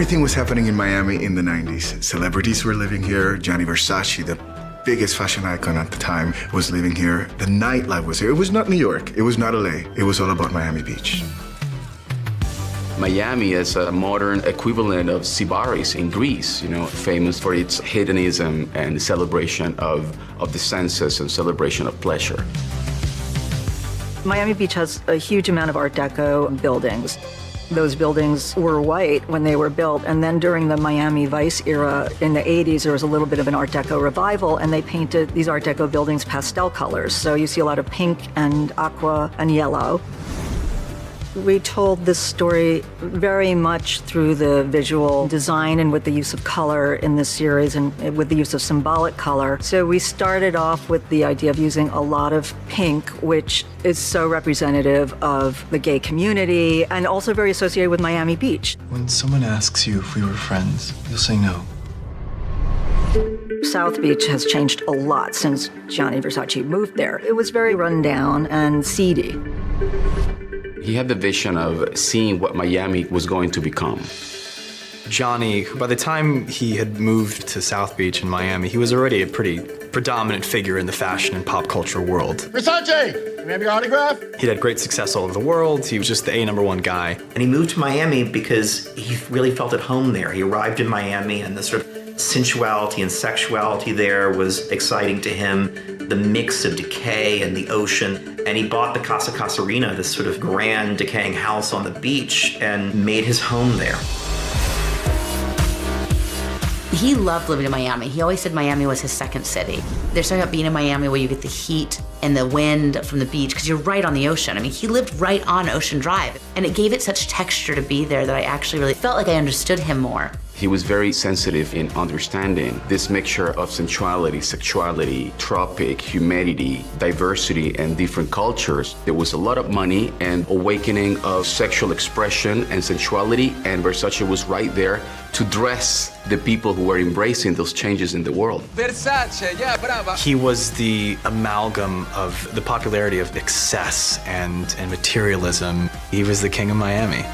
Everything was happening in Miami in the 90s. Celebrities were living here. Gianni Versace, the biggest fashion icon at the time, was living here. The nightlife was here. It was not New York. It was not LA. It was all about Miami Beach. Miami is a modern equivalent of Sybaris in Greece, famous for its hedonism and celebration of the senses and celebration of pleasure. Miami Beach has a huge amount of Art Deco buildings. Those buildings were white when they were built, and then during the Miami Vice era in the 80s, there was a little bit of an Art Deco revival, and they painted these Art Deco buildings pastel colors. So you see a lot of pink and aqua and yellow. We told this story very much through the visual design and with the use of color in this series and with the use of symbolic color. So we started off with the idea of using a lot of pink, which is so representative of the gay community and also very associated with Miami Beach. When someone asks you if we were friends, you'll say no. South Beach has changed a lot since Gianni Versace moved there. It was very run down and seedy. He had the vision of seeing what Miami was going to become. Gianni, by the time he had moved to South Beach in Miami, he was already a pretty predominant figure in the fashion and pop culture world. Versace, can we have your autograph? He'd had great success all over the world. He was just the #1 guy. And he moved to Miami because he really felt at home there. He arrived in Miami and the sort of sensuality and sexuality there was exciting to him. The mix of decay and the ocean. And he bought the Casa Casarina, this sort of grand decaying house on the beach, and made his home there. He loved living in Miami. He always said Miami was his second city. There's something about being in Miami where you get the heat and the wind from the beach because you're right on the ocean. I mean, he lived right on Ocean Drive, and it gave it such texture to be there that I actually really felt like I understood him more. He was very sensitive in understanding this mixture of sensuality, sexuality, tropic, humidity, diversity, and different cultures. There was a lot of money and awakening of sexual expression and sensuality, and Versace was right there to dress the people who were embracing those changes in the world. Versace, yeah, brava. He was the amalgam of the popularity of excess and materialism. He was the king of Miami.